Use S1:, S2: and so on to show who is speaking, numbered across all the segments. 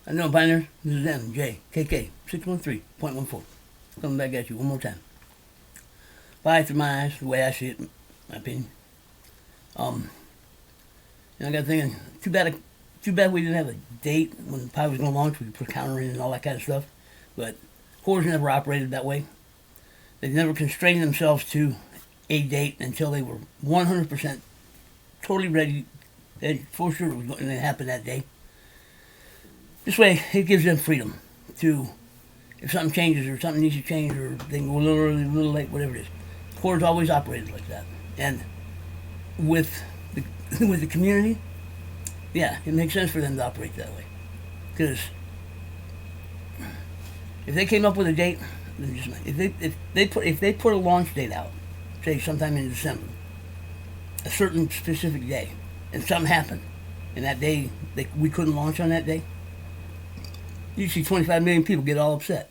S1: I know, Pioneers. This is mjkk613.14. Coming back at you one more time. Pie through my eyes, the way I see it, in my opinion. I got thinking, too bad we didn't have a date when the pie was going to launch. We could put a counter in and all that kind of stuff. But Coors never operated that way. They never constrained themselves to a date until they were 100% totally ready and for sure it was going to happen that day. This way, it gives them freedom to, if something changes or something needs to change or they go a little early, a little late, whatever it is. Coors always operated like that. And with the community, yeah, it makes sense for them to operate that way. Because if they came up with a date, if they put a launch date out, say sometime in December, a certain specific day, and something happened, and that day we couldn't launch on that day, you see 25 million people get all upset.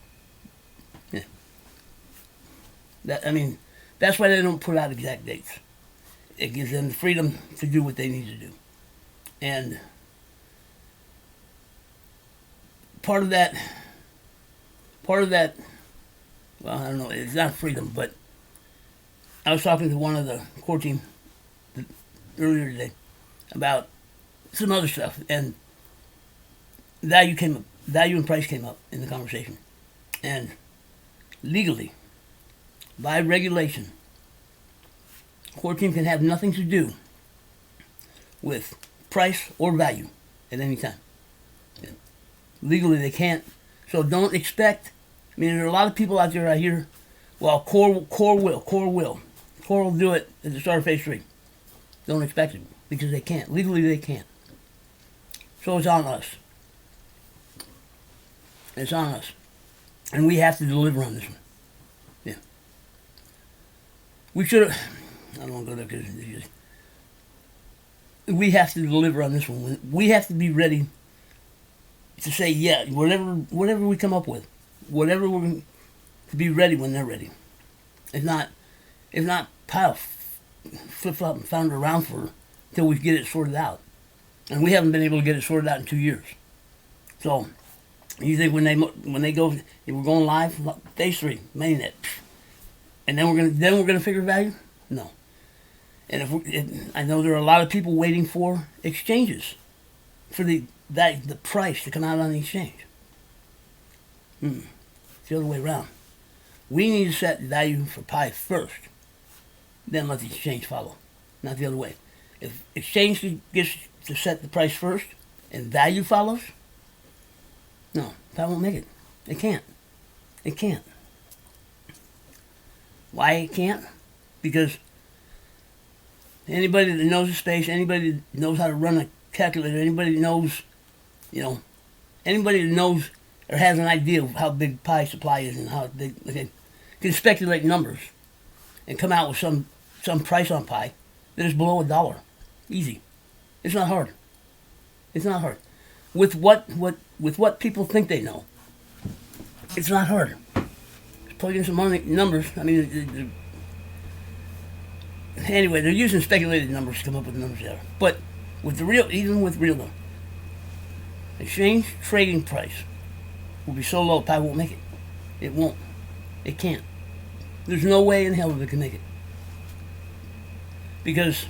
S1: Yeah. That's why they don't put out exact dates. It gives them the freedom to do what they need to do. And part of that, well, I don't know, it's not freedom, but I was talking to one of the core team earlier today about some other stuff, and value and price came up in the conversation. And legally, by regulation, core team can have nothing to do with price or value at any time. Yeah. Legally, they can't. So don't expect. There are a lot of people out there I hear, well, core will do it at the start of phase 3. Don't expect it because they can't. Legally, they can't. So it's on us. It's on us. And we have to deliver on this one. Yeah. We should have. I don't want to go there because we have to deliver on this one. We have to be ready to say, yeah, whatever we come up with, whatever we're going to be ready when they're ready. If not pile flip-flop and flounder around for until we get it sorted out. And we haven't been able to get it sorted out in 2 years. So, you think when they go, if we're going live, phase 3, mainnet, and then we're gonna figure value? No. And I know there are a lot of people waiting for exchanges for the price to come out on the exchange. It's the other way around. We need to set value for pie first, then let the exchange follow, not the other way. If exchange gets to set the price first and value follows, no, pie won't make it. It can't. It can't. Why it can't? Because anybody that knows the space, anybody that knows how to run a calculator, anybody that knows, anybody that knows or has an idea of how big pie supply is and how big, can speculate numbers and come out with some price on pie that is below $1. Easy. It's not hard. It's not hard. With what people think they know, it's not hard. Just plug in some numbers. Anyway, they're using speculated numbers to come up with the numbers there. But even with real though, exchange trading price will be so low, pie won't make it. It won't. It can't. There's no way in hell that it can make it. Because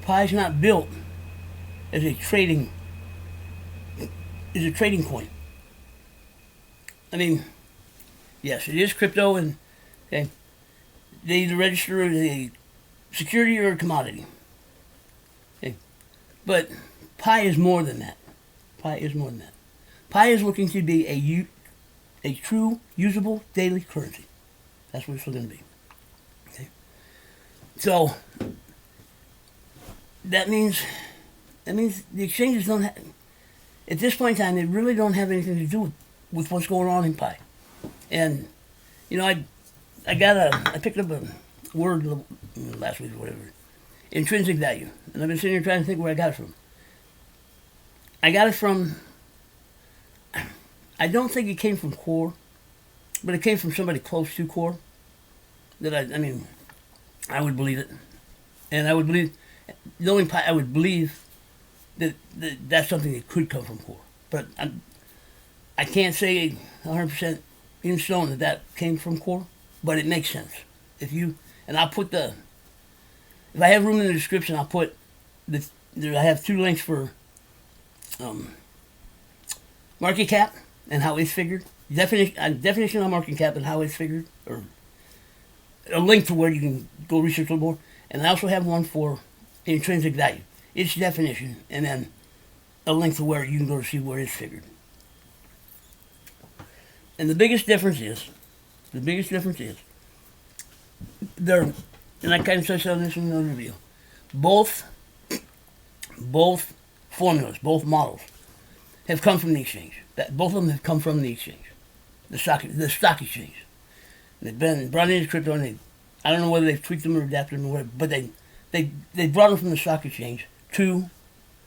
S1: pie's not built as a trading coin. Yes, it is crypto, and they either register as a security or a commodity. Okay. But pie is more than that. Pie is more than that. Pie is looking to be a true usable daily currency. That's what it's going to be. Okay. So that means the exchanges don't have, at this point in time, they really don't have anything to do with what's going on in pie. And I picked up a word last week or whatever, intrinsic value, and I've been sitting here trying to think where I got it from. I got it from, I don't think it came from Core, but it came from somebody close to Core. That I would believe it, and I would believe, knowing pie, I would believe that that's something that could come from Core. but I can't say 100% in stone that came from Core, but it makes sense. And I'll put if I have room in the description, I'll put I have 2 links for market cap and how it's figured. Definition on market cap and how it's figured, or a link to where you can go research a little more. And I also have one for intrinsic value, its definition, and then a link to where you can go to see where it's figured. And the biggest difference is, and I kind of touched on this in another video, both formulas, both models, have come from the exchange. Both of them have come from the exchange, the stock exchange. They've been brought into crypto, and I don't know whether they've tweaked them or adapted them or whatever, but they brought them from the stock exchange to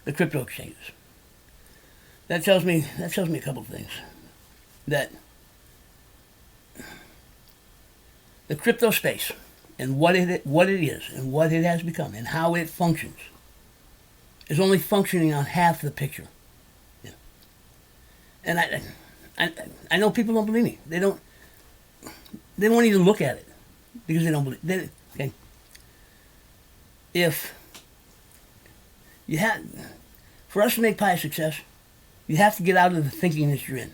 S1: the crypto exchanges. That tells me a couple of things. That the crypto space and what it is and what it has become and how it functions is only functioning on half the picture. Yeah. And I know people don't believe me. They won't even look at it because they don't believe. Okay. If you for us to make Pi a success, you have to get out of the thinking that you're in.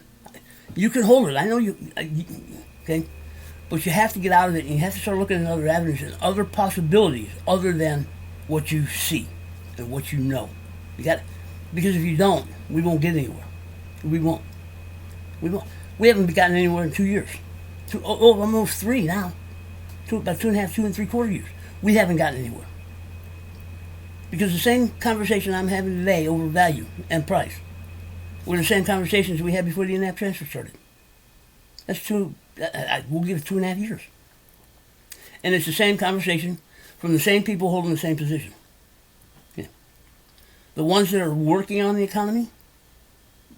S1: You can hold it. I know you. Okay. But you have to get out of it, and you have to start looking at other avenues and other possibilities other than what you see and what you know. Because if you don't, we won't get anywhere. We won't. We haven't gotten anywhere in 2 years. Almost 3 now. About 2.5, 2 3/4 years. We haven't gotten anywhere. Because the same conversation I'm having today over value and price were the same conversations we had before the in-app transfer started. We'll give it 2.5 years. And it's the same conversation from the same people holding the same position. Yeah. The ones that are working on the economy,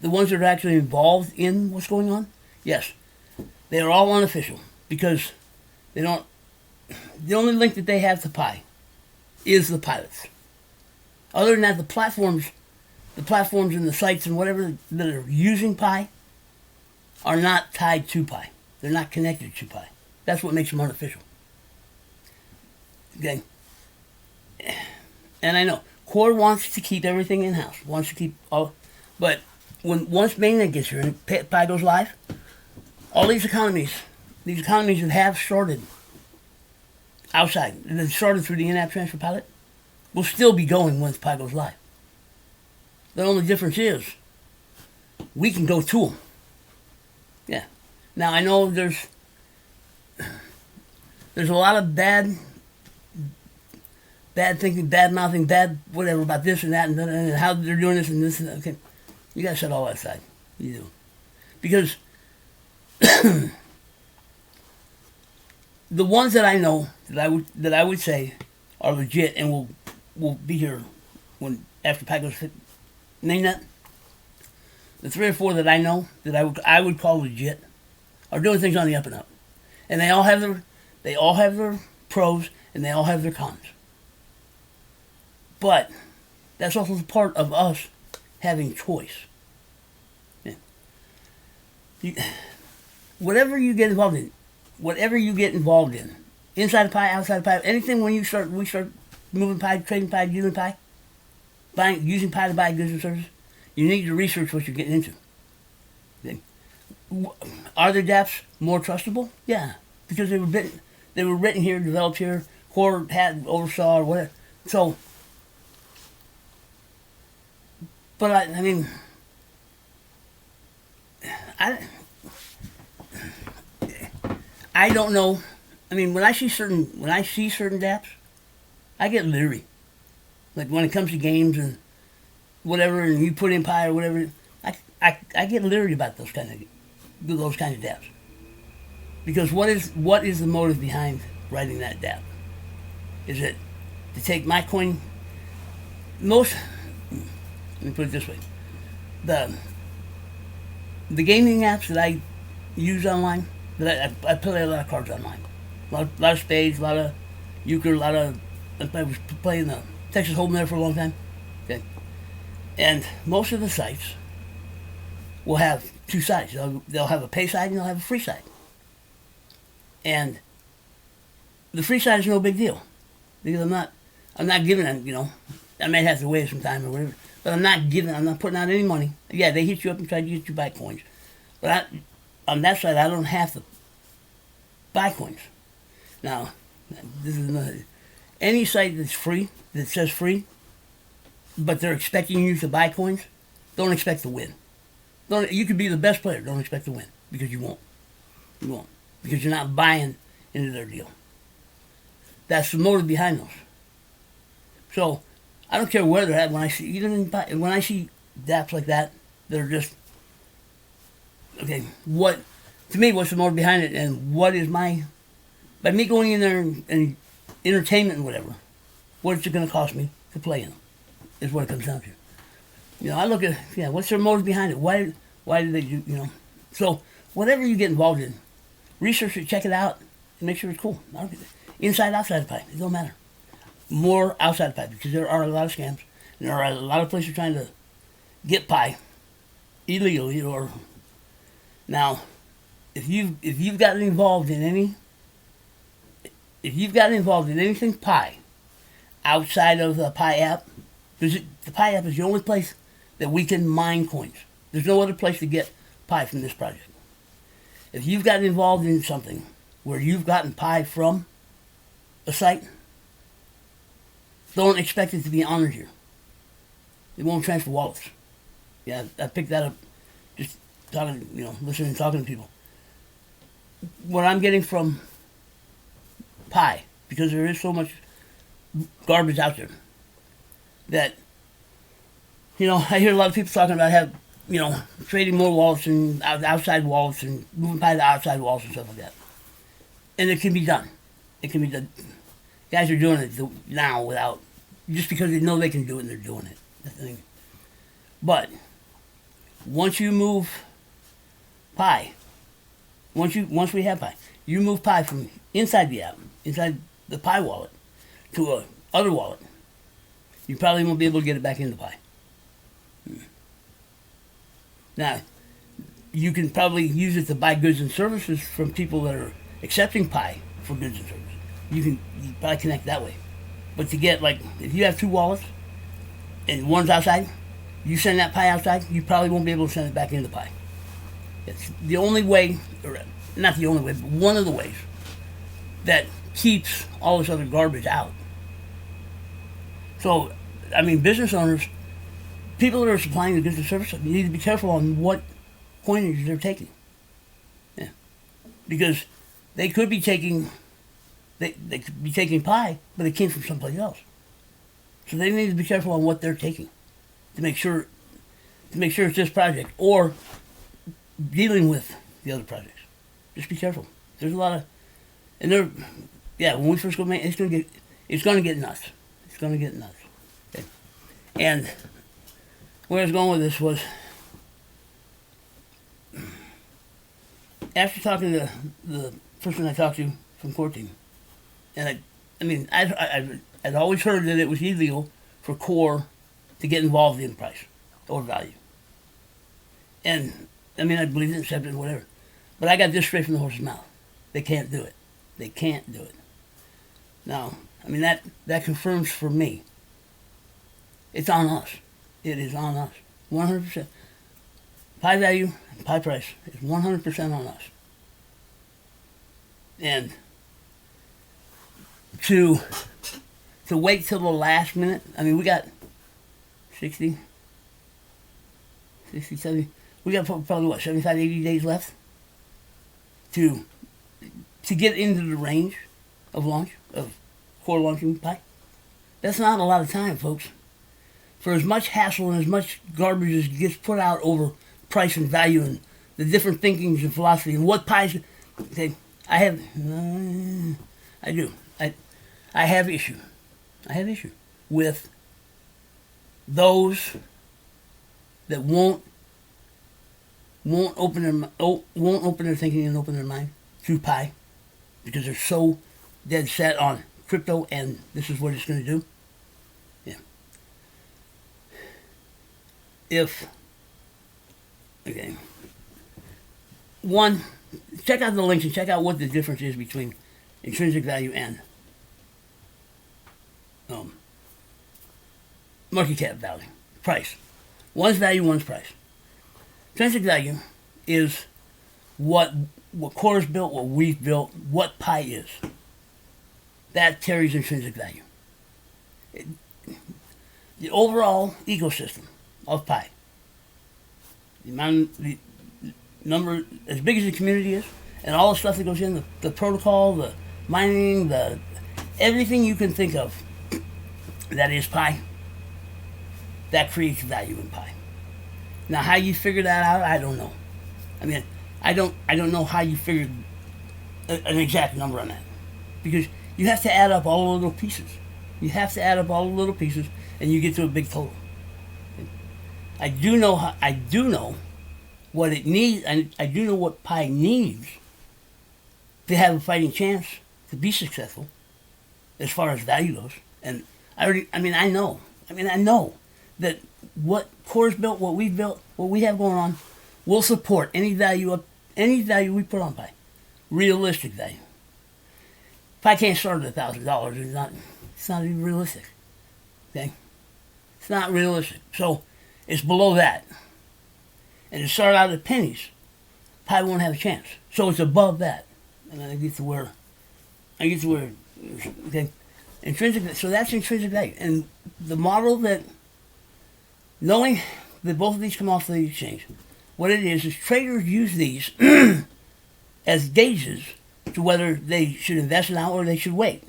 S1: the ones that are actually involved in what's going on, yes, they are all unofficial because the only link that they have to Pi is the pilots. Other than that, the platforms and the sites and whatever that are using Pi are not tied to Pi. They're not connected to Pi. That's what makes them artificial. Okay? And I know, Core wants to keep everything in-house, wants to keep all, but once mainnet gets here and Pi goes live, all these economies that have started outside, that started through the in-app transfer pilot, will still be going once Pi goes live. The only difference is, we can go to them. Yeah. Now, I know there's a lot of bad thinking, bad mouthing, bad whatever about this and that and how they're doing this and this and that. Okay. You gotta set all that aside. You do. Because the ones that I know that I would say are legit and will be here after Pi goes mainnet. The 3 or 4 that I know that I would call legit are doing things on the up and up, and they all have their pros and they all have their cons. But that's also the part of us having choice. Yeah. Whatever you get involved in, inside of Pi, outside of Pi, anything we start moving Pi, trading Pi, using Pi, using Pi to buy goods and services, you need to research what you're getting into. Okay. Are the dApps more trustable? Yeah, because they were written here, developed here, Core had oversaw or whatever. So, but I mean, I don't know. I mean, when I see certain dApps, I get leery. Like when it comes to games and whatever, and you put in Pi or whatever, I get leery about those kind of dApps. Because what is the motive behind writing that dApp? Is it to take my coin? Let me put it this way: the gaming apps that I use online, that I play a lot of cards online, a lot of spades, a lot of euchre, I was playing the Texas Hold'em there for a long time. Okay, and most of the sites will have two sides. They'll have a pay side and they'll have a free side. And the free side is no big deal because I'm not giving them, I may have to wait some time or whatever, but I'm not putting out any money. Yeah, they hit you up and try to get you to buy coins. But on that side, I don't have to buy coins. Now, this is another. Any site that's free, that says free, but they're expecting you to buy coins, don't expect to win. You could be the best player, don't expect to win, because you won't. You won't. Because you're not buying into their deal. That's the motive behind those. So, I don't care where they're at. When I see dApps like that are just, okay, to me, what's the motive behind it, and what is by me going in there and entertainment and whatever, what's it going to cost me to play in them, is what it comes down to. I look at, what's their motive behind it? Why do they do, So, whatever you get involved in, research it, check it out, and make sure it's cool. Inside, outside the pipe, it don't matter. More outside the pipe, because there are a lot of scams, and there are a lot of places trying to get pie illegally. Or now, if you've gotten involved in anything pie outside of the Pi app, because the Pi app is the only place that we can mine coins. There's no other place to get pie from this project. If you've gotten involved in something where you've gotten pie from a site, don't expect it to be honored here. They won't transfer wallets. Yeah, I picked that up just talking, listening and talking to people. What I'm getting from pie, because there is so much garbage out there, that, I hear a lot of people talking about trading more wallets and outside wallets and moving pie to outside wallets and stuff like that. And it can be done. It can be done. Guys are doing it now just because they know they can do it and they're doing it. That's the thing. But once you move pie, once we have pie, you move pie from inside the app, inside the Pi wallet, to a other wallet, you probably won't be able to get it back into Pi. Now, you can probably use it to buy goods and services from people that are accepting Pi for goods and services. You probably connect that way. But to get, if you have two wallets and one's outside, you send that Pi outside, you probably won't be able to send it back into Pi. It's the only way, or not the only way, but one of the ways that keeps all this other garbage out. So, business owners, people that are supplying the goods and services, you need to be careful on what coinage they're taking. Yeah. Because they could be taking pie, but it came from someplace else. So they need to be careful on what they're taking to make sure it's this project or dealing with the other projects. Just be careful. There's a lot of, when we first go, man, it's gonna get nuts. It's gonna get nuts. Okay. And where I was going with this was, after talking to the person I talked to from Core Team, and I'd always heard that it was illegal for Core to get involved in price or value. And, I believe it, accept it, whatever. But I got this straight from the horse's mouth. They can't do it. They can't do it. Now, that confirms for me, it's on us. It is on us. 100%. Pie value and pie price is 100% on us. And to wait till the last minute, we got 60, 70, we got probably 75, 80 days left to get into the range of Core launching Pi. That's not a lot of time, folks. For as much hassle and as much garbage as gets put out over price and value and the different thinkings and philosophy and what Pi's, okay, I have issue. I have issue with those that won't open their thinking and open their mind to Pi because they're so dead set on crypto and this is what it's going to do. Yeah. If Okay. One, check out the links and check out what the difference is between intrinsic value and market cap value, price. One's value, one's price. Intrinsic value is what Core's built, what we've built, what pi is. That carries intrinsic value. The overall ecosystem of pi, the number, as big as the community is, and all the stuff that goes in, the protocol, the mining, everything you can think of that is pi, that creates value in pi. Now, how you figure that out, I don't know. I mean, I don't know how you figured an exact number on that, because you have to add up all the little pieces. You have to add up all the little pieces, and you get to a big total. I do know what it needs, and I do know what pi needs to have a fighting chance to be successful, as far as value goes. And I know that what Core's built, what we've built, what we have going on, will support any value we put on pi. Realistic value. Pi can't start at $1,000. It's not even realistic. Okay? It's not realistic. So it's below that. And to start out at pennies, pi won't have a chance. So it's above that. And I get to where okay. Intrinsic, so that's intrinsic value. And the model that, knowing that both of these come off the exchange, what it is traders use these as gauges to whether they should invest now or they should wait.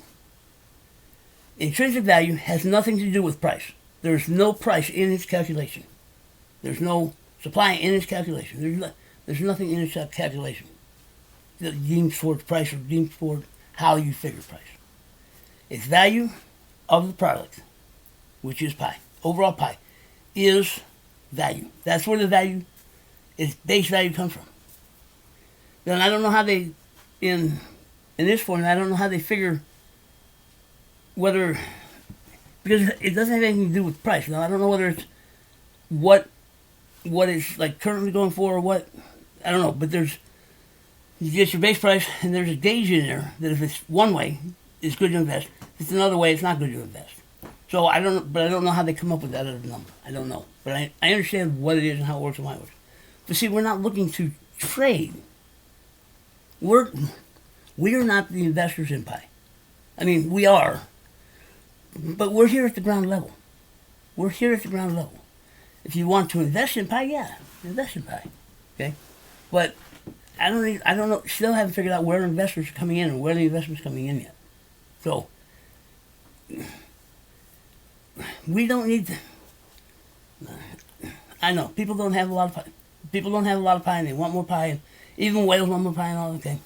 S1: Intrinsic value has nothing to do with price. There's no price in its calculation. There's no supply in its calculation. There's nothing in its calculation that deems towards price or deems toward how you figure price. Its value of the product, which is pi, overall pi, is value. That's where the value, its base value comes from. Then I don't know how they, in this formula, I don't know how they figure whether, because it doesn't have anything to do with price. Now I don't know whether it's what it's like currently going for or what, I don't know, but you get your base price and there's a gauge in there that if it's one way, it's good to invest. If it's another way, it's not good to invest. So I don't know how they come up with that other number. I don't know. But I understand what it is and how it works and why it works. But see, we're not looking to trade. We are not the investors in pi. I mean, we are. But we're here at the ground level. We're here at the ground level. If you want to invest in pi, yeah, invest in pi. Okay? But I don't know, still haven't figured out where investors are coming in and where the investment's coming in yet. So, we don't need to, I know, people don't have a lot of pi. People don't have a lot of pi and they want more pi, and even whales want more pi and all that thing.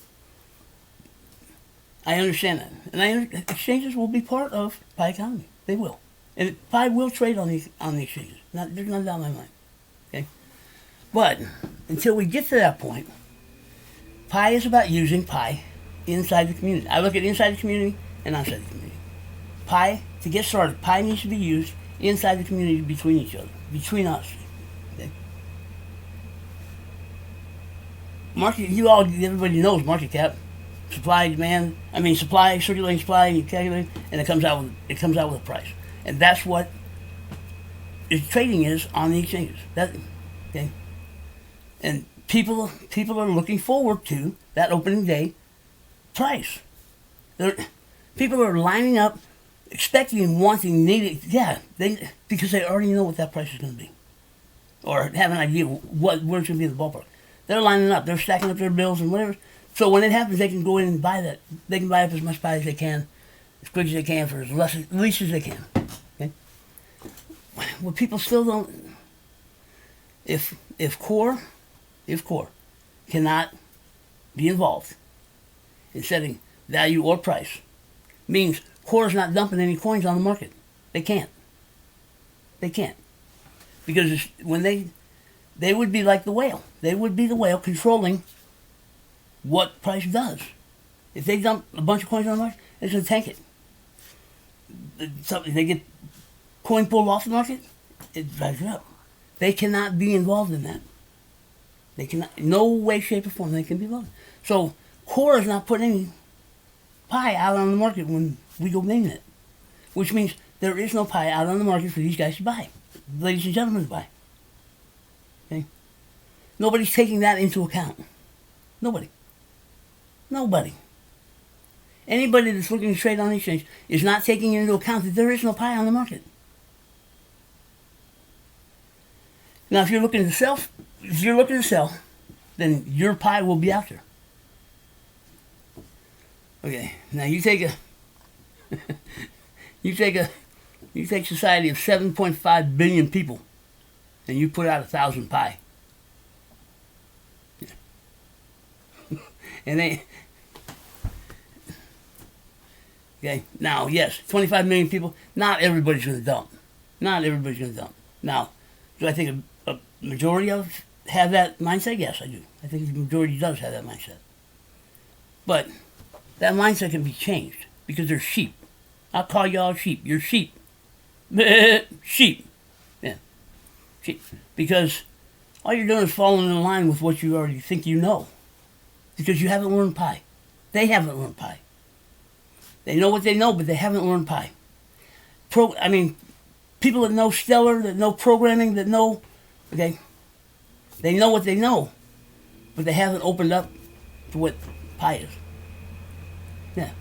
S1: I understand that. And exchanges will be part of pi economy. They will. And pi will trade on the exchanges. There's no doubt in my mind. Okay? But, until we get to that point, pi is about using pi inside the community. I look at inside the community and outside the community. Pi, to get started, pi needs to be used inside the community between each other, between us. Okay? Everybody knows market cap, supply, demand. I mean, supply, circulating supply, and you calculate, and it comes out with a price, and that's what trading is on the exchanges. Okay, and people are looking forward to that opening day price. People are lining up, expecting, wanting, needing, because they already know what that price is going to be, or have an idea where it's going to be in the ballpark. They're lining up, they're stacking up their bills and whatever. So when it happens, they can go in and buy that. They can buy up as much pi as they can, as quick as they can, for as least as they can. Okay? Well, people still don't. If Core cannot be involved in setting value or price, means Core's not dumping any coins on the market. They can't. Because when they would be like the whale. They would be the whale controlling what price does. If they dump a bunch of coins on the market, it's going to tank it. If they get coin pulled off the market, it drives it up. They cannot be involved in that. They cannot, no way, shape, or form, they can be loaded. So Core is not putting any pie out on the market when we go name it, which means there is no pie out on the market for these guys to buy, ladies and gentlemen to buy. Okay? Nobody's taking that into account. Nobody. Anybody that's looking to trade on the exchange is not taking into account that there is no pie on the market. Now, if you're looking to sell, then your pie will be out there. Okay. Now you take society of 7.5 billion people, and you put out 1,000 pie. Yeah. And they. Okay. Now, yes, 25 million people. Not everybody's going to dump. Now, do I think a majority of us have that mindset? Yes, I do. I think the majority does have that mindset. But that mindset can be changed because they're sheep. I'll call y'all sheep. You're sheep. Sheep. Yeah. Sheep. Because all you're doing is falling in line with what you already think you know. Because you haven't learned pie. They haven't learned pie. They know what they know, but they haven't learned pie. People that know Stellar, that know programming, that know, okay, they know what they know, but they haven't opened up to what pie is. Yeah.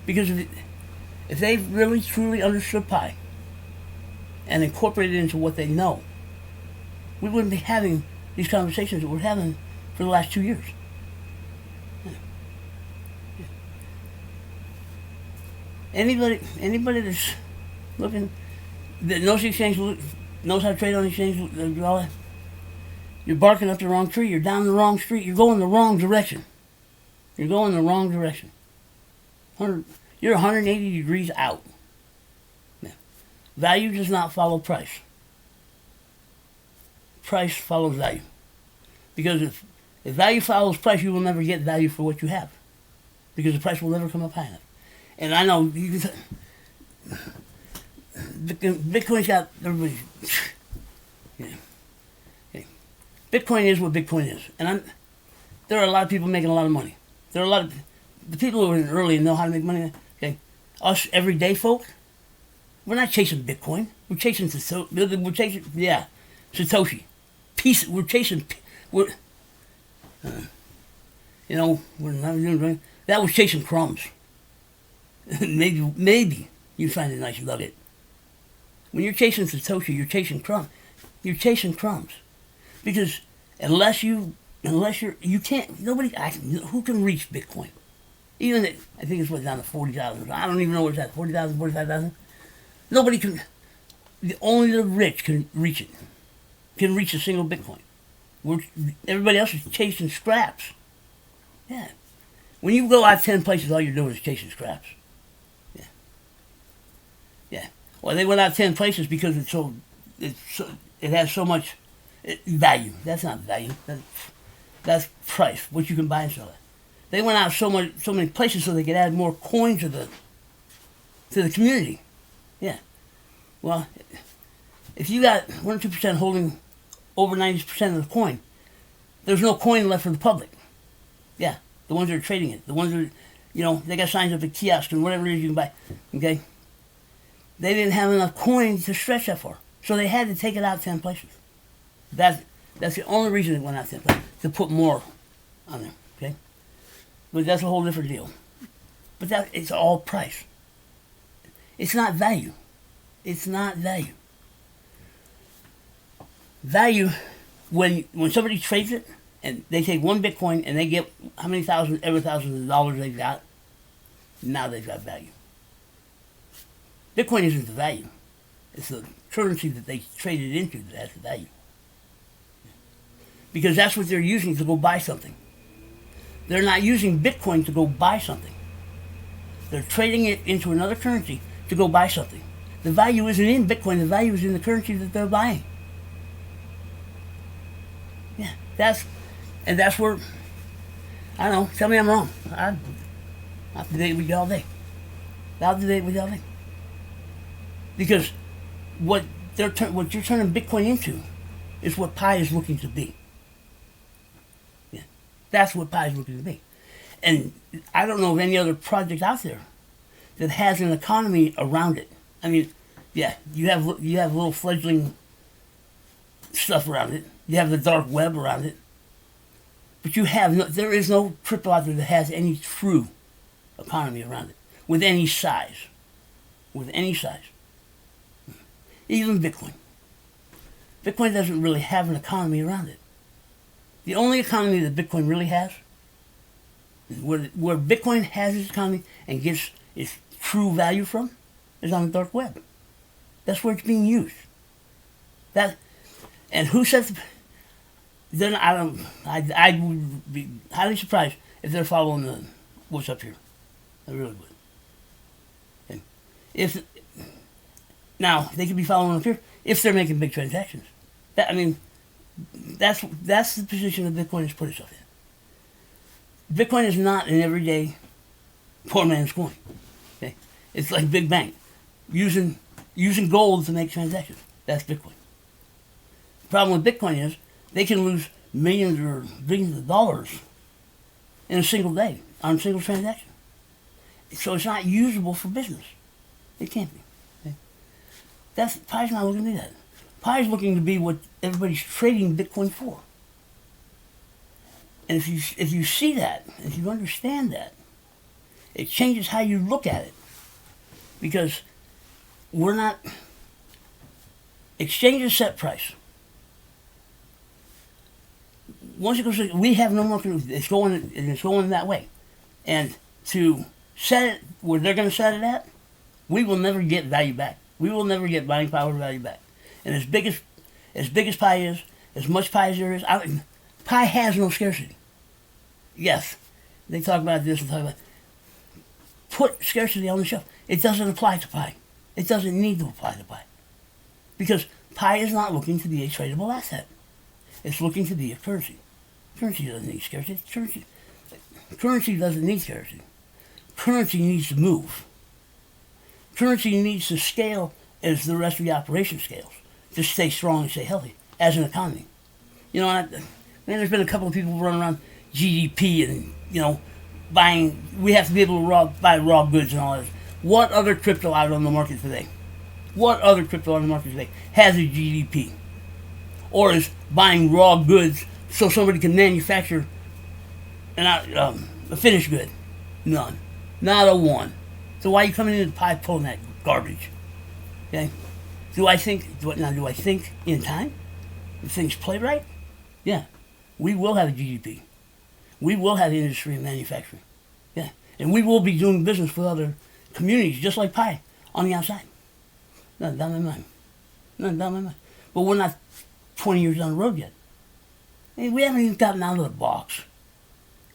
S1: Because if they really, truly understood pie and incorporated it into what they know, we wouldn't be having these conversations that we're having for the last 2 years. Yeah. Yeah. Anybody that's looking, that knows the exchange, knows how to trade on the exchange, you're barking up the wrong tree, you're down the wrong street, you're going the wrong direction. You're 180 degrees out. Yeah. Value does not follow price. Price follows value. Because if value follows price, you will never get value for what you have. Because the price will never come up high enough. And I know you can. Bitcoin's got everybody. Yeah. Okay. Bitcoin is what Bitcoin is, and there are a lot of people making a lot of money. There are a lot of the people who are in early and know how to make money. Okay, us everyday folk, we're not chasing Bitcoin. We're chasing Satoshi. We're chasing. We're not doing that. Was chasing crumbs. maybe you find a nice nugget. When you're chasing Satoshi, you're chasing crumbs. You're chasing crumbs, because unless you can't. Who can reach Bitcoin? Even I think it's down to 40,000. I don't even know where it's at. 40,000, 45,000. Nobody can. Only the rich can reach it. Can reach a single Bitcoin. Everybody else is chasing scraps. Yeah. When you go out 10 places, all you're doing is chasing scraps. Yeah. Yeah. Well, they went out 10 places because it has so much value. That's not value. That's price. What you can buy and sell it. They went out so many places so they could add more coin to the community. Yeah. Well, if you got 1 or 2% holding over 90% of the coin, there's no coin left for the public. Yeah. The ones that are trading it. The ones that they got signs up at kiosks and whatever it is you can buy. Okay? They didn't have enough coin to stretch that far. So they had to take it out 10 places. That's the only reason it went out 10 places. To put more on there. Okay? But that's a whole different deal. But it's all price. It's not value. It's not value. Value, when somebody trades it, and they take one Bitcoin and they get how many thousands of dollars they've got, now they've got value. Bitcoin isn't the value. It's the currency that they traded into that has the value. Because that's what they're using to go buy something. They're not using Bitcoin to go buy something. They're trading it into another currency to go buy something. The value isn't in Bitcoin. The value is in the currency that they're buying. Yeah, that's where, I don't know, tell me I'm wrong. I'll debate with you all day. Because what you're turning Bitcoin into is what Pi is looking to be. That's what Pi is looking to be. And I don't know of any other project out there that has an economy around it. I mean, yeah, you have little fledgling stuff around it. You have the dark web around it. But there is no crypto out there that has any true economy around it, with any size. With any size. Even Bitcoin. Bitcoin doesn't really have an economy around it. The only economy that Bitcoin really has, where Bitcoin has its economy and gets its true value from, is on the dark web. That's where it's being used. And who says? Then I would be highly surprised if they're following what's up here. I really would. And now they could be following up here if they're making big transactions. That's the position that Bitcoin has put itself in. Bitcoin is not an everyday poor man's coin. Okay? It's like Big Bang, using gold to make transactions. That's Bitcoin. The problem with Bitcoin is they can lose millions or billions of dollars in a single day on a single transaction. So it's not usable for business. It can't be. Okay? Pi's not looking to do that. Pi's looking to be what everybody's trading Bitcoin for. And if you see that, if you understand that, it changes how you look at it. Because exchanges set price. Once it goes, we have no more control. It's going that way. And to set it where they're going to set it at, we will never get value back. We will never get buying power value back. And as big as Pi is, as much Pi as there is, Pi has no scarcity. Yes, they talk about this and talk about put scarcity on the shelf. It doesn't apply to Pi. It doesn't need to apply to Pi. Because Pi is not looking to be a tradable asset. It's looking to be a currency. Currency doesn't need scarcity. Currency doesn't need scarcity. Currency needs to move. Currency needs to scale as the rest of the operation scales to stay strong and stay healthy as an economy. There's been a couple of people running around GDP and, buying. We have to be able to buy raw goods and all this. What other crypto out on the market today? What other crypto on the market today has a GDP? Or is buying raw goods so somebody can manufacture a finished good? None. Not a one. So why are you coming in the Pi pulling that garbage? Okay? Do I think in time? If things play right? Yeah. We will have a GDP. We will have industry and manufacturing. Yeah. And we will be doing business with other communities just like Pi on the outside. Nothing down my mind. But we're not 20 years down the road yet. We haven't even gotten out of the box.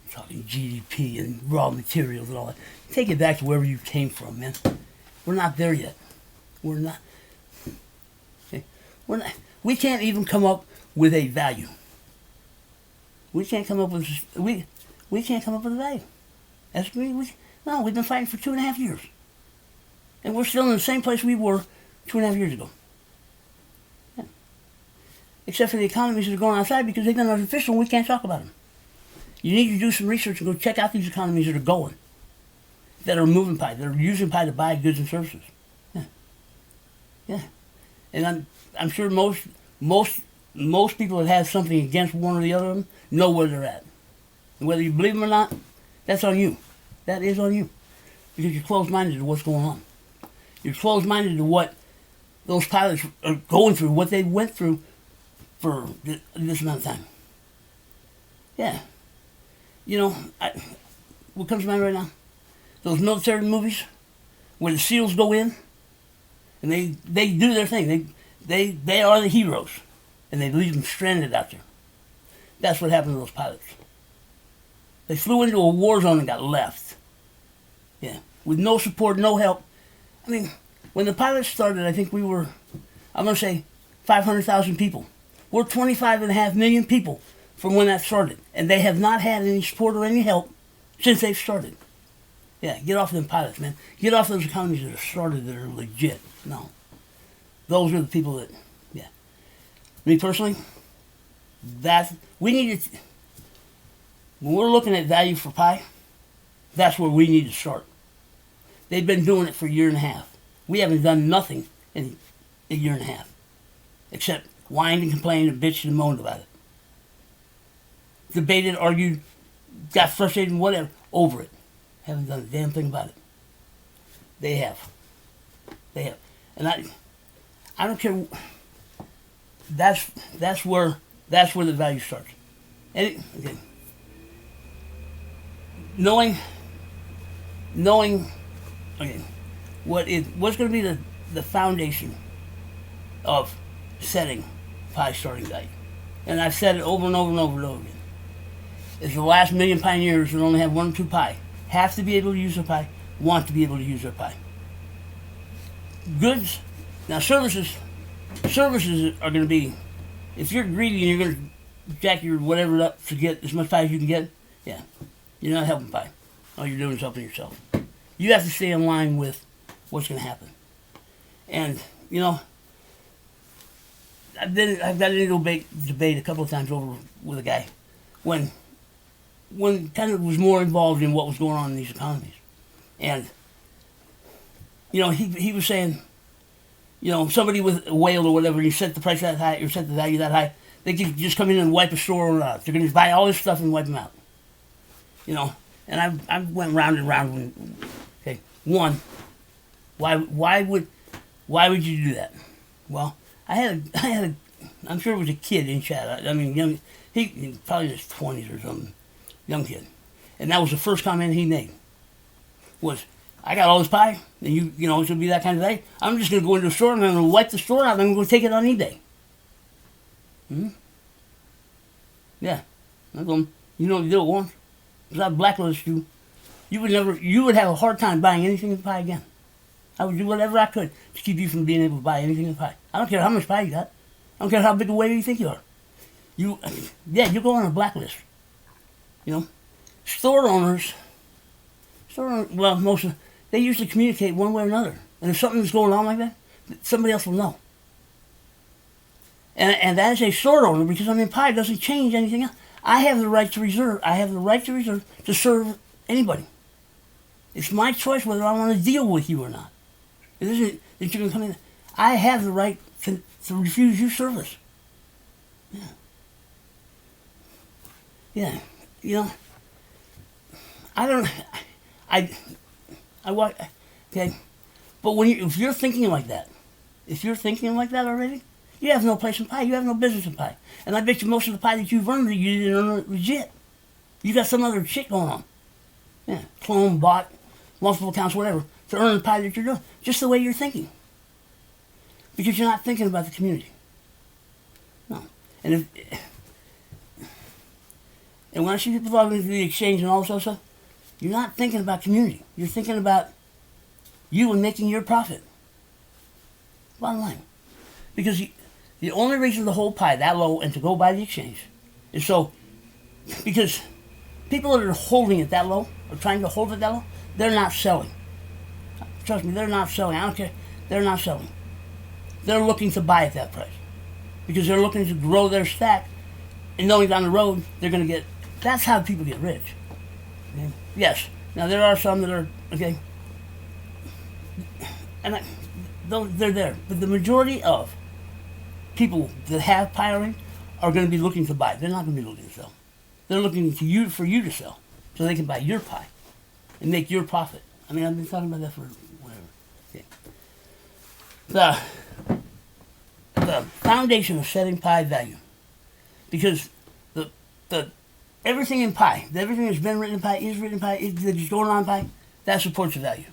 S1: We're talking GDP and raw materials and all that. Take it back to wherever you came from, man. We're not there yet. We're not. Okay? We can't even come up with a value. We can't come up with we can't come up with a value. We've been fighting for 2.5 years. And we're still in the same place we were 2.5 years ago. Yeah. Except for the economies that are going outside because they've been unofficial and we can't talk about them. You need to do some research and go check out these economies that are going, that are moving Pi, that are using Pi to buy goods and services. Yeah. And I'm sure most people that have something against one or the other of them know where they're at. And whether you believe them or not, that's on you. That is on you. Because you're closed-minded to what's going on. You're closed-minded to what those pilots are going through, what they went through for this amount of time. Yeah. What comes to mind right now? Those military movies where the SEALs go in and they do their thing. They are the heroes. And they leave them stranded out there. That's what happened to those pilots. They flew into a war zone and got left. Yeah. With no support, no help. When the pilots started, I think we were, I'm going to say, 500,000 people. We're 25.5 million people from when that started. And they have not had any support or any help since they've started. Yeah, get off them pilots, man. Get off those economies that are started that are legit. No. Those are the people that, yeah. Me personally, we need to, when we're looking at value for pie, that's where we need to start. They've been doing it for a year and a half. We haven't done nothing in a year and a half, except whine and complain and bitch and moan about it. Debated, argued, got frustrated, whatever, over it. Haven't done a damn thing about it. They have. They have. And I don't care. That's where the value starts. And again, knowing okay, what's going to be the foundation of setting pie starting value. And I've said it over and over and over and over again. Is the last million pioneers that only have 1 or 2 pie have to be able to use their pie, want to be able to use their pie. Goods, now services are going to be, if you're greedy and you're going to jack your whatever up to get as much pie as you can get, yeah, you're not helping pie. All you're doing is helping yourself. You have to stay in line with what's going to happen. And, you know, I've got into a debate a couple of times over with a guy when kind of was more involved in what was going on in these economies. And, you know, he was saying, you know, somebody with a whale or whatever, you set the price that high or set the value that high, they could just come in and wipe a store out. They're going to buy all this stuff and wipe them out. You know, and I went round and round. Okay, one, why would you do that? Well, I had a I'm sure it was a kid in chat. I mean, young, he probably in his 20s or something, young kid, and that was the first comment he made. Was, I got all this pie, and you know it's gonna be that kind of day. I'm just gonna go into the store and I'm gonna wipe the store out and I'm gonna take it on eBay. Yeah, I'm going. You know what you do it once. Because I blacklist you. You would have a hard time buying anything in pie again. I would do whatever I could to keep you from being able to buy anything in pie. I don't care how much pie you got. I don't care how big a whale you think you are. You go on a blacklist. You know, store owners, well, they usually communicate one way or another. And if something's going on like that, somebody else will know. And that is a store owner, because I mean, pie doesn't change anything else. I have the right to reserve to serve anybody. It's my choice whether I want to deal with you or not. It isn't that you're going to come in. I have the right to refuse you service. Yeah. Yeah. You know, okay. But if you're thinking like that already, you have no place in pie. You have no business in pie. And I bet you most of the pie that you've earned, you didn't earn it legit. You got some other shit going on. Yeah, clone, bought, multiple accounts, whatever, to earn the pie that you're doing. Just the way you're thinking. Because you're not thinking about the community. No. And when I see people talking to the exchange and all this other stuff, you're not thinking about community. You're thinking about you and making your profit. Bottom line. Because the only reason to hold pie that low and to go buy the exchange is because people that are holding it that low, or trying to hold it that low, they're not selling. Trust me, they're not selling. I don't care. They're not selling. They're looking to buy at that price. Because they're looking to grow their stack, and knowing down the road, they're going to get... That's how people get rich. Okay? Yes. Now, there are some that are... Okay. And they're there. But the majority of people that have pie already are going to be looking to buy. They're not going to be looking to sell. They're looking for you to sell, so they can buy your pie and make your profit. I mean, I've been talking about that for whatever. Okay. The foundation of setting pie value, because the everything in pie, everything that's been written in pie, is written in pie, is going on in pie, that supports the value.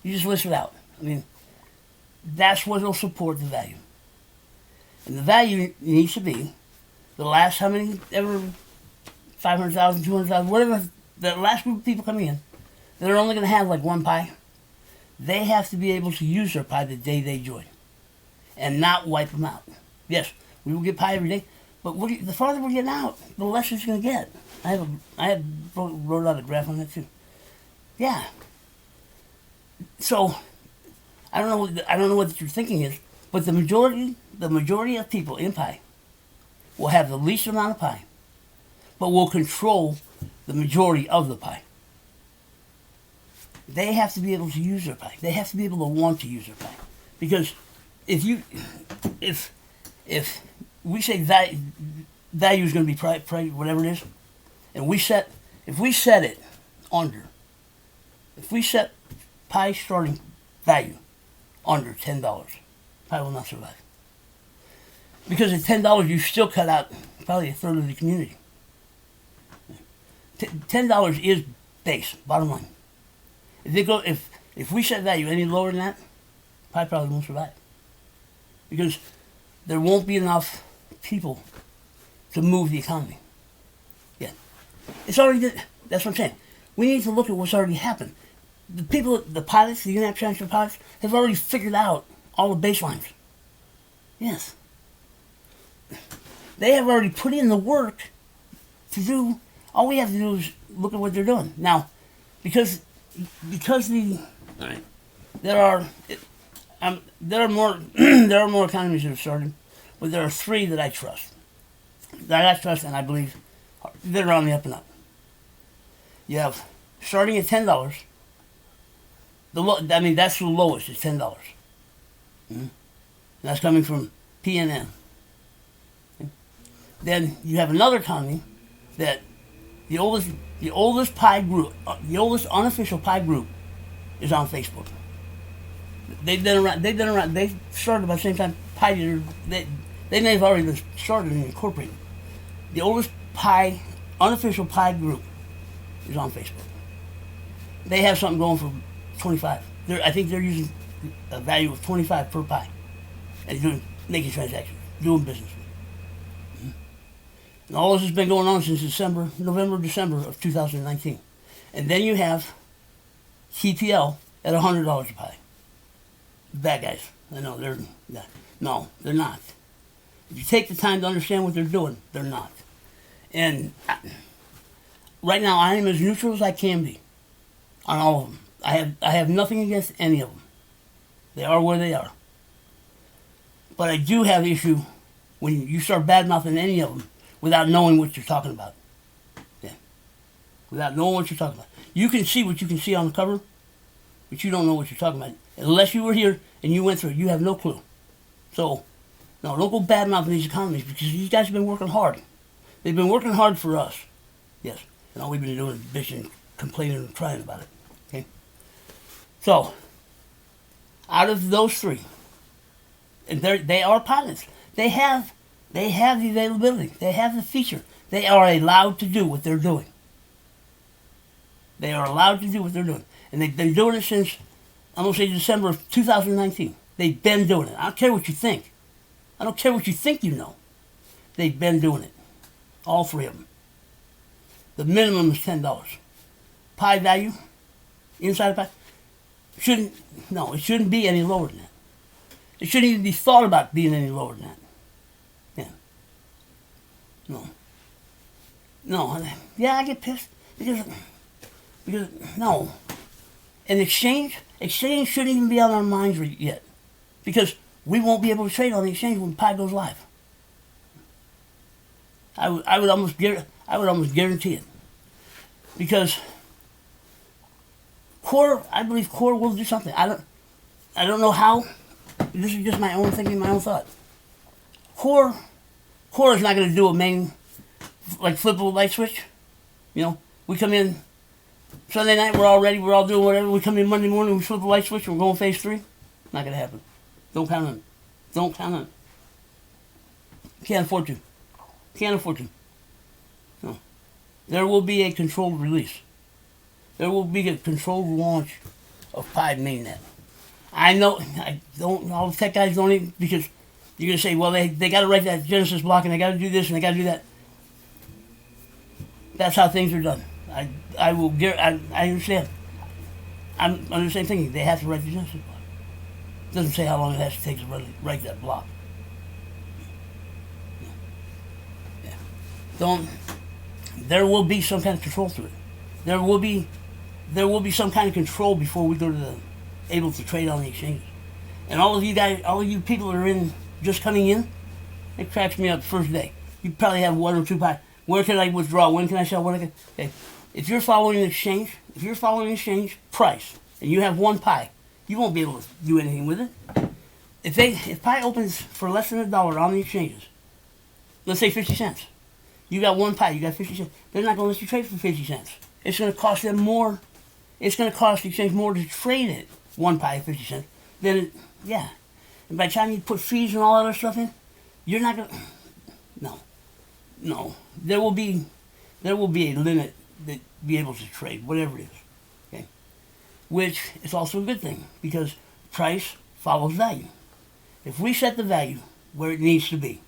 S1: You just list it out. I mean, that's what will support the value. And the value needs to be the last how many ever 500,000, 200,000, whatever, the last group of people coming in, they're only going to have like one pie. They have to be able to use their pie the day they join and not wipe them out. Yes, we will get pie every day, but the farther we're getting out, the less it's going to get. I wrote out a graph on that too. Yeah. So, I don't know what your thinking is, but the majority of people in pie will have the least amount of pie, but will control the majority of the pie. They have to be able to use their pie. They have to be able to want to use their pie. Because if we say value is going to be price, whatever it is, and if we set it under, if we set pie starting value under $10, pie will not survive. Because at $10, you still cut out probably a third of the community. $10 is base, bottom line. If we set value any lower than that, pie probably won't survive. Because there won't be enough people to move the economy. Yeah. It's already, that's what I'm saying. We need to look at what's already happened. The people, the pilots, the in-app transfer pilots, have already figured out all the baselines. Yes. They have already put in the work to do, all we have to do is look at what they're doing. Now, because there are more there are more economies that have started, but there are three that I trust. And I believe that are on the up and up. You have starting at $10. That's the lowest. It's $10. Mm-hmm. That's coming from PNN. Okay. Then you have another economy that the oldest pie group, the oldest unofficial pie group, is on Facebook. They've been around. They started about the same time pie did. They may have already been started and incorporated. The oldest unofficial pie group is on Facebook. They have something going for 25. I think they're using a value of 25 per pie, and making transactions, doing business. Mm-hmm. And all this has been going on since November, December of 2019. And then you have TPL at $100 a pie. Bad guys. I know they're not. If you take the time to understand what they're doing, they're not. And right now, I am as neutral as I can be on all of them. I have nothing against any of them. They are where they are. But I do have issue when you start bad-mouthing any of them without knowing what you're talking about. Yeah. Without knowing what you're talking about. You can see what you can see on the cover, but you don't know what you're talking about. Unless you were here and you went through it, you have no clue. So, no, don't go bad-mouthing these economies because these guys have been working hard. They've been working hard for us. Yes. And all we've been doing is bitching, complaining, and crying about it. Okay? So, out of those three, and they are pilots. They have the availability. They have the feature. They are allowed to do what they're doing. They are allowed to do what they're doing. And they've been doing it since, I'm going to say December of 2019. They've been doing it. I don't care what you think. I don't care what you think you know. They've been doing it. All three of them. The minimum is $10. Pie value, inside a pie, it shouldn't be any lower than that. It shouldn't even be thought about being any lower than that. Yeah. No. Yeah, I get pissed because no. And exchange shouldn't even be on our minds yet, because we won't be able to trade on the exchange when pie goes live. I would almost guarantee it, because I believe Core will do something. I don't know how. This is just my own thinking, my own thought. Core is not going to do a main, like flip a light switch. We come in Sunday night, we're all ready, we're all doing whatever. We come in Monday morning, we flip a light switch, we're going phase 3. Not going to happen. Don't count on it. Don't count on it. Can't afford to. No. There will be a controlled release. There will be a controlled launch of Pi mainnet. I know, all the tech guys don't even, because you're going to say, well, they got to write that Genesis block, and they got to do this, and they got to do that. That's how things are done. I understand. I'm the same thing. They have to write the Genesis block. It doesn't say how long it has to take to write that block. Yeah. There will be some kind of control to it. There will be some kind of control before we go to able to trade on the exchanges. And all of you guys, all of you people that are just coming in, it cracks me up the first day. You probably have one or two pie. Where can I withdraw? When can I sell? When I can? Okay. If you're following an exchange price, and you have one pie, you won't be able to do anything with it. If pie opens for less than $1 on the exchanges, let's say 50 cents, you got one pie, you got 50 cents. They're not going to let you trade for 50 cents. It's going to cost them more. It's going to cost the exchange more to trade it one pie at 50 cents than it, yeah. And by the time you put fees and all that other stuff in, you're not going to. No. There will be a limit that be able to trade, whatever it is. Okay? Which is also a good thing because price follows value. If we set the value where it needs to be,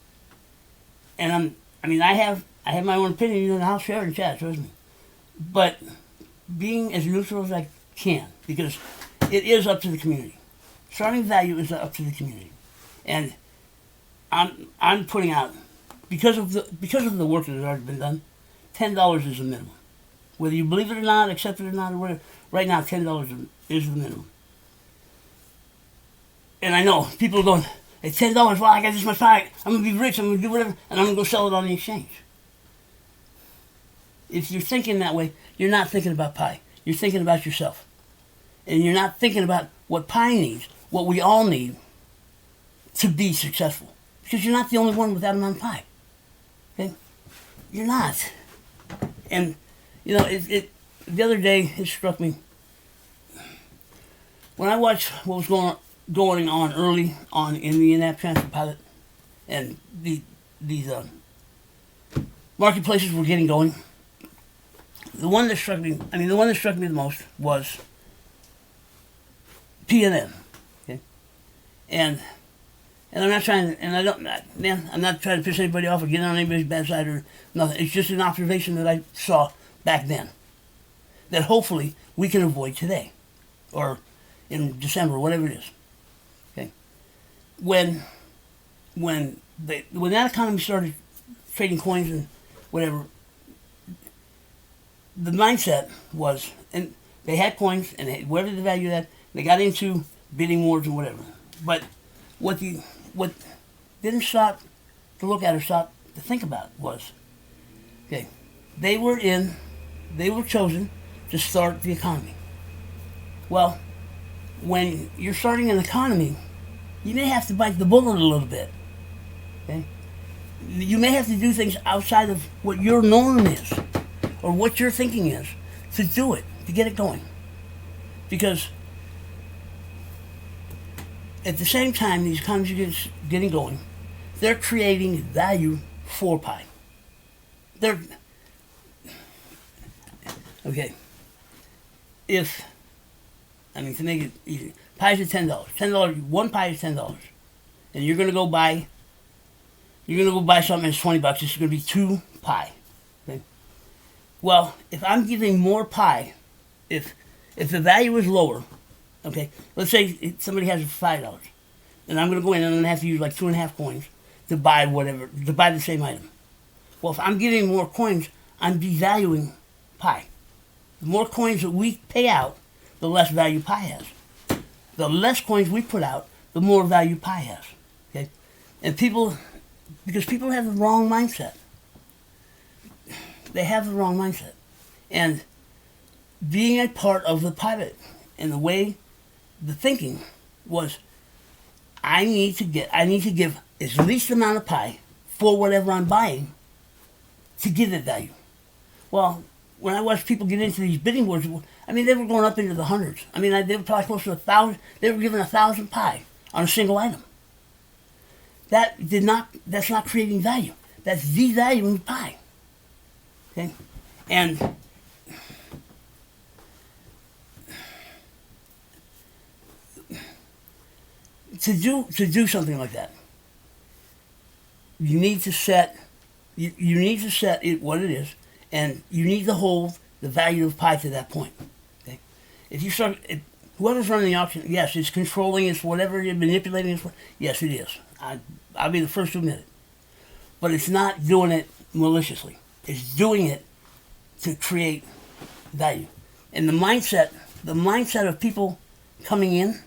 S1: and I have my own opinion and I'll share it in chat, trust me. But being as neutral as I can, because it is up to the community. Starting value is up to the community. And I'm putting out, because of the work that has already been done, $10 is the minimum. Whether you believe it or not, accept it or not, or whatever, right now $10 is the minimum. And I know people are going, hey, $10, wow, I got this much pie, I'm going to be rich, I'm going to do whatever, and I'm going to go sell it on the exchange. If you're thinking that way, you're not thinking about pie. You're thinking about yourself. And you're not thinking about what pie needs, what we all need to be successful. Because you're not the only one with that amount of pie. Okay? You're not. And, the other day, it struck me. When I watched what was going on early on in the in-app transfer pilot, and these marketplaces were getting going, the one that struck me the most was PNM. Okay? And I'm not trying to, I'm not trying to piss anybody off or get on anybody's bad side or nothing. It's just an observation that I saw back then that hopefully we can avoid today or in December, whatever it is. Okay? When that economy started trading coins and whatever, the mindset was, and they had coins and they, whatever the value of that, they got into bidding wars and whatever. But what didn't stop to look at or stop to think about was, okay, they were chosen to start the economy. Well, when you're starting an economy, you may have to bite the bullet a little bit. Okay? You may have to do things outside of what your norm is or what your thinking is to do it, to get it going. Because at the same time these economies are getting going, they're creating value for pie. Okay. To make it easy, pies are $10. One pie is $10. And you're gonna go buy something that's $20, it's gonna be 2 pie. Okay? Well, if I'm giving more pie, if the value is lower, okay, let's say somebody has it for $5, and I'm gonna go in and I'm gonna have to use like 2.5 coins to buy the same item. Well, if I'm giving more coins, I'm devaluing pie. The more coins that we pay out, the less value pie has. The less coins we put out, the more value pie has. Okay? And because people have the wrong mindset. They have the wrong mindset. And being a part of the pilot and the thinking was, I need to give as least amount of pie for whatever I'm buying to give it value. Well, when I watched people get into these bidding wars, they were going up into the hundreds. They were probably close to 1,000. They were giving 1,000 pie on a single item. That's not creating value. That's devaluing pie. Okay? And to do something like that, you need to set it what it is, and you need to hold the value of pie to that point. Okay? Whoever's running the auction, yes, it's controlling, it's whatever, you're manipulating, yes, it is. I'll be the first to admit it. But it's not doing it maliciously. It's doing it to create value. And the mindset of people coming in,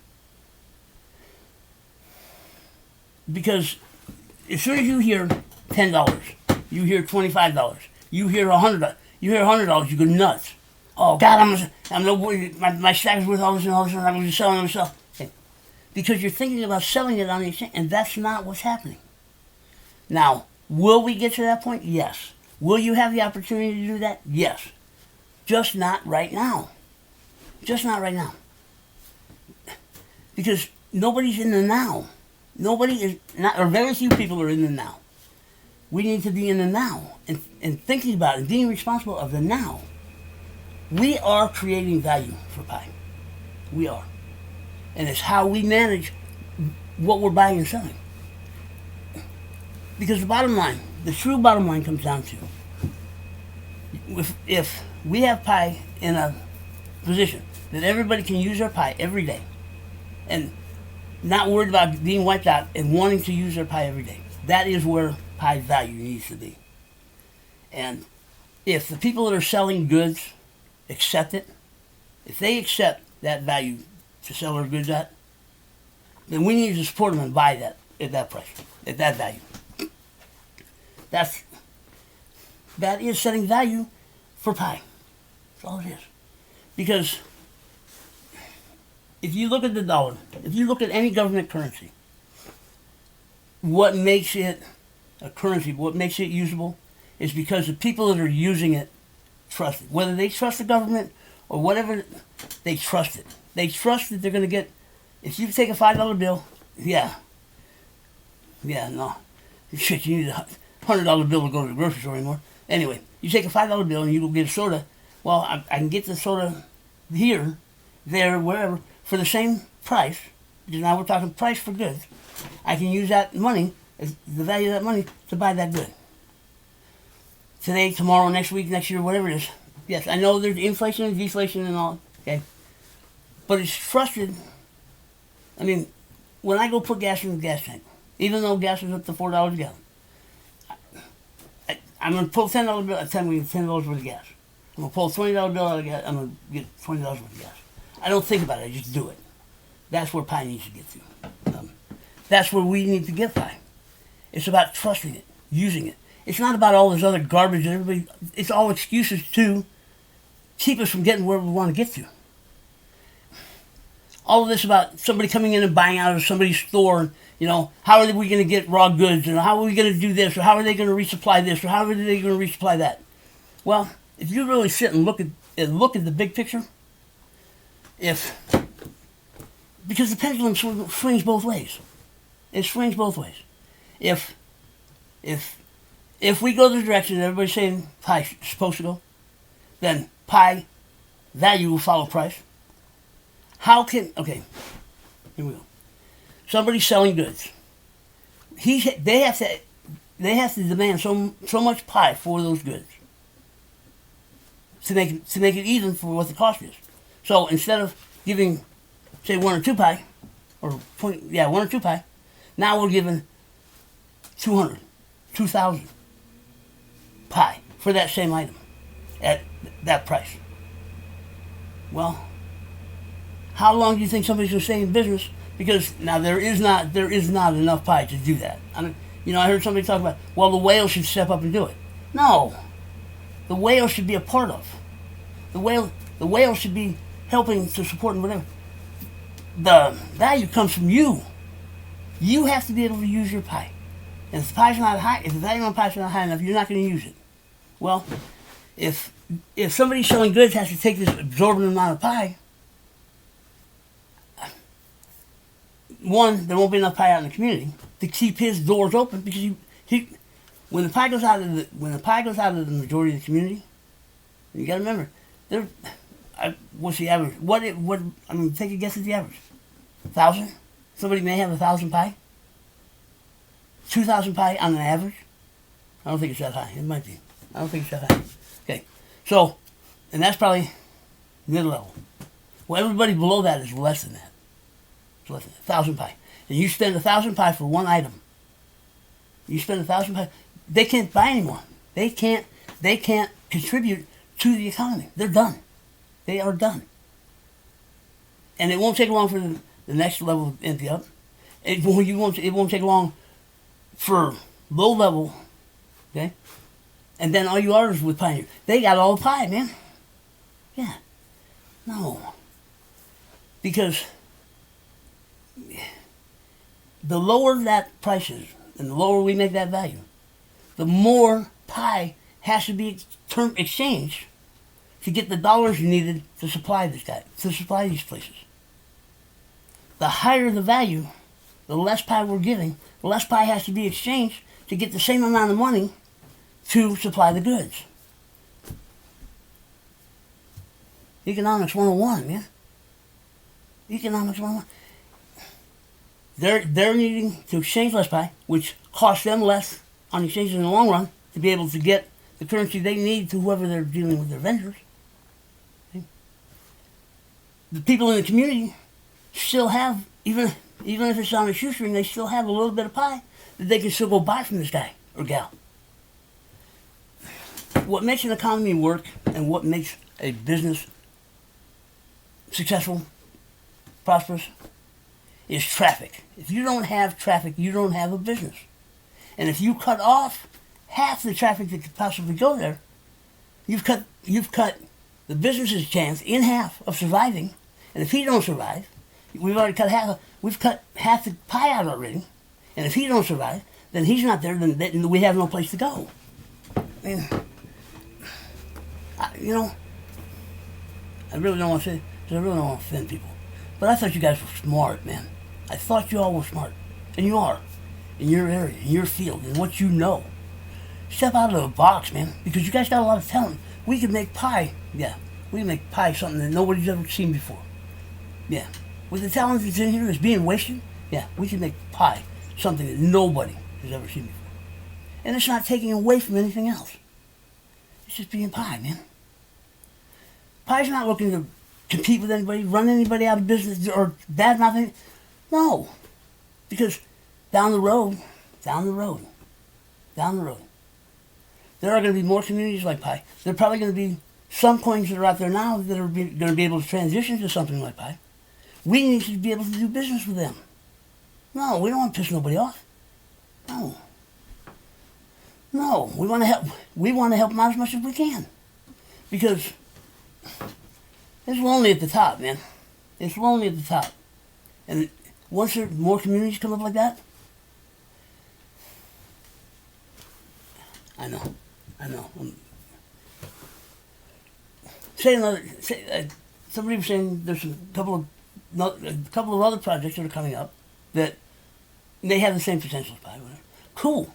S1: because as soon as you hear $10, you hear $25, You hear $100. You hear $100, you go nuts. Oh God, I'm no my stack is worth all this and all this, and I'm going to sell it myself. Okay. Because you're thinking about selling it on the exchange, and that's not what's happening. Now, will we get to that point? Yes. Will you have the opportunity to do that? Yes. Just not right now. Just not right now. Because nobody's in the now. Nobody is not, or very few people are in the now. We need to be in the now and thinking about it and being responsible of the now. We are creating value for Pi. We are. And it's how we manage what we're buying and selling. Because the bottom line, the true bottom line comes down to, if we have Pi in a position that everybody can use their Pi every day and not worried about being wiped out and wanting to use their Pi every day, that is where Pi value needs to be. And if the people that are selling goods accept it, if they accept that value to sell their goods at, then we need to support them and buy that at that price, at that value. That is setting value for Pi. That's all it is. Because if you look at the dollar, if you look at any government currency, what makes it a currency, what makes it usable, is because the people that are using it trust it. Whether they trust the government or whatever, they trust it. They trust that they're going to get, if you take a $5 bill, no. Shit, you need a $100 bill to go to the grocery store anymore. Anyway, you take a $5 bill and you go get a soda. Well, I can get the soda here, there, wherever, for the same price, because now we're talking price for goods. I can use that money, the value of that money, to buy that good. Today, tomorrow, next week, next year, whatever it is. Yes, I know there's inflation and deflation and all, okay? But it's trusted. I mean, when I go put gas in the gas tank, even though gas is up to $4 a gallon, I'm going to pull $10 bill, I'm telling you $10 worth of gas. I'm going to pull a $20 bill out of gas, I'm going to get $20 worth of gas. I don't think about it, I just do it. That's where Pi needs to get to. That's where we need to get Pi. It's about trusting it, using it. It's not about all this other garbage that everybody, it's all excuses to keep us from getting where we want to get to. All of this about somebody coming in and buying out of somebody's store, you know, how are we going to get raw goods, and how are we going to do this, or how are they going to resupply this, or how are they going to resupply that? Well, if you really sit and look at the big picture, because the pendulum swings both ways. It swings both ways. If we go the direction that everybody's saying Pi is supposed to go, then Pi value will follow price. Okay, here we go. Somebody's selling goods. They have to demand so much Pi for those goods to make it even for what the cost is. So instead of giving, say, 1 or 2 Pi, or 1 or 2 Pi, now we're giving 200, 2,000 Pi for that same item at that price. Well, how long do you think somebody's going to stay in business? Because now there is not enough Pi to do that. I heard somebody talk about, well, the whale should step up and do it. No, the whale should be a part of. The whale should be helping to support and whatever. The value comes from you. You have to be able to use your Pi. And if the Pi's not high, if the value on Pi's not high enough, you're not going to use it. Well, if somebody selling goods has to take this absorbent amount of Pi, one, there won't be enough Pi out in the community to keep his doors open, because when the Pi goes out of the majority of the community, you got to remember, what's the average? Take a guess at the average. 1,000? Somebody may have 1,000 Pi. 2,000 Pi on an average. I don't think it's that high. It might be. I don't think it's that high. Okay, so, and that's probably mid-level. Well, everybody below that is less than that. It's less than 1,000 Pi. And you spend 1,000 Pi for one item. You spend 1,000 Pi. They can't buy anymore. They can't contribute to the economy. They're done. They are done. And it won't take long for the next level to empty up. It won't take long for low level, okay, And then all you others with Pioneer, they got all the pie, man. Yeah. No. Because the lower that price is, and the lower we make that value, the more pie has to be exchanged to get the dollars needed to supply this guy, to supply these places. The higher the value, the less pie we're giving, the less pie has to be exchanged to get the same amount of money to supply the goods. Economics 101, man. Economics 101. They're needing to exchange less pie, which costs them less on exchange in the long run to be able to get the currency they need to whoever they're dealing with, their vendors. Okay? The people in the community still have, even if it's on a shoestring, they still have a little bit of pie that they can still go buy from this guy or gal. What makes an economy work and what makes a business successful, prosperous, is traffic. If you don't have traffic, you don't have a business. And if you cut off half the traffic that could possibly go there, you've cut the business's chance in half of surviving. And if he don't survive, we've cut half the pie out already. And if he don't survive, then he's not there. Then we have no place to go. And, I really don't want to say, because I really don't want to offend people. But I thought you guys were smart, man. I thought you all were smart. And you are. In your area, in your field, in what you know. Step out of the box, man. Because you guys got a lot of talent. We can make pie. Yeah. We can make pie something that nobody's ever seen before. Yeah. With the talent that's in here that's being wasted, yeah, we can make pie something that nobody has ever seen before. And it's not taking away from anything else. It's just being pie, man. Pie's not looking to compete with anybody, run anybody out of business, or badmouth anything. No. Because down the road, there are going to be more communities like pie. There are probably going to be some coins that are out there now that are going to be able to transition to something like pie. We need to be able to do business with them. No, we don't want to piss nobody off. No, we want to help. We want to help them out as much as we can, because it's lonely at the top, man. It's lonely at the top, and once there more communities come up like that, I know. Somebody was saying there's a couple of other projects that are coming up that they have the same potential as pie. Cool.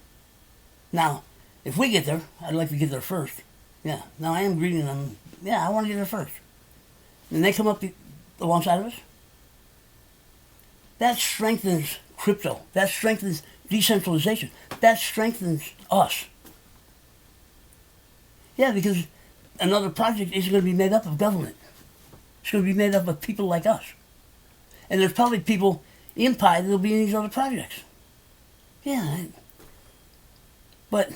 S1: Now, if we get there, I'd like to get there first. Yeah. Now I am greedy and I want to get there first. And they come up alongside of us. That strengthens crypto. That strengthens decentralization. That strengthens us. Yeah, because another project isn't going to be made up of government. It's going to be made up of people like us. And there's probably people in Pi that will be in these other projects. Yeah. But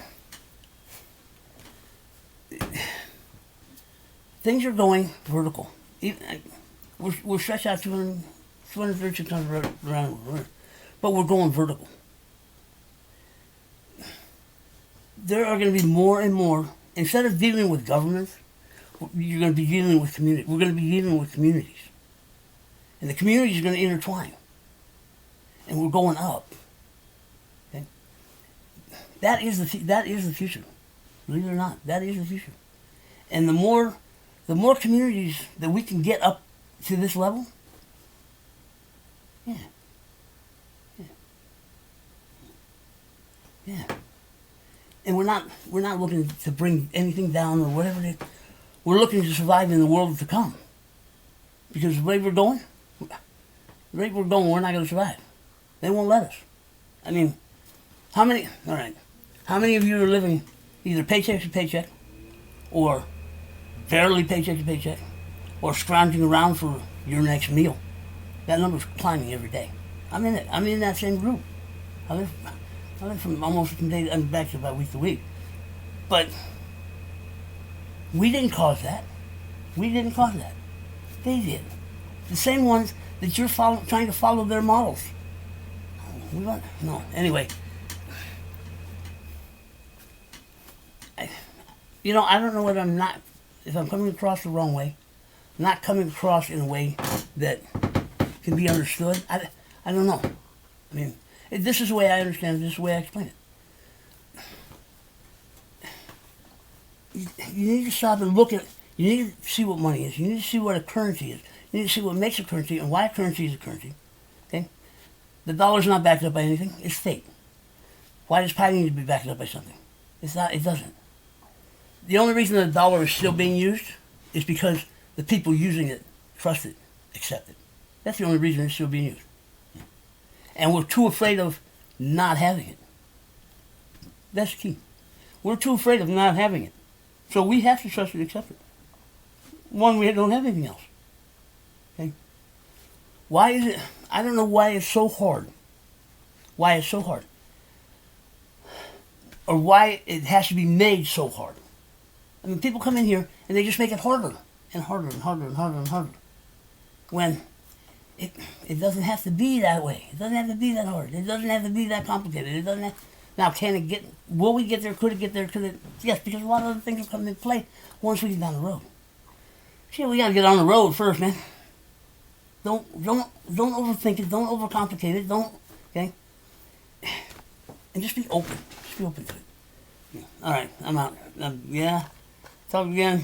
S1: things are going vertical. We're stretched out 236 tons around the world, but we're going vertical. There are going to be more and more. Instead of dealing with governments, you're going to be dealing with communities. We're going to be dealing with communities. And the communities are going to intertwine. And we're going up. Okay? That is the future. Believe it or not, that is the future. And the more communities that we can get up to this level, yeah. And we're not looking to bring anything down or whatever it is. We're looking to survive in the world to come. Because the rate we're going, we're not going to survive. They won't let us. I mean, how many of you are living either paycheck to paycheck, or barely paycheck to paycheck, or scrounging around for your next meal? That number's climbing every day. I'm in it. I'm in that same group. I live from almost from day back to about week to week. But we didn't cause that. They did. The same ones that you're trying to follow their models. Anyway. I don't know whether if I'm coming across the wrong way, not coming across in a way that can be understood. I don't know. I mean, this is the way I understand it. This is the way I explain it. You need to stop and look at. You need to see what money is. You need to see what a currency is. You need to see what makes a currency and why a currency is a currency. Okay? The dollar's not backed up by anything. It's fake. Why does pi need to be backed up by something? It's not. It doesn't. The only reason the dollar is still being used is because the people using it trust it, accept it. That's the only reason it's still being used. And we're too afraid of not having it. That's key. We're too afraid of not having it. So we have to trust it, accept it. One, we don't have anything else. Okay? Why is it? I don't know why it's so hard. Why it's so hard. Or why it has to be made so hard. I mean, people come in here and they just make it harder and harder and harder and harder and harder. When it doesn't have to be that way. It doesn't have to be that hard. It doesn't have to be that complicated. It doesn't have. Now, can it get? Will we get there? Could it get there? Could it? Yes, because a lot of other things will come into play once we get down the road. Shit, we gotta get on the road first, man. Don't overthink it. Don't overcomplicate it. Don't. Okay. And just be open. Just be open to it. Yeah. All right, I'm out. Yeah. Talk again.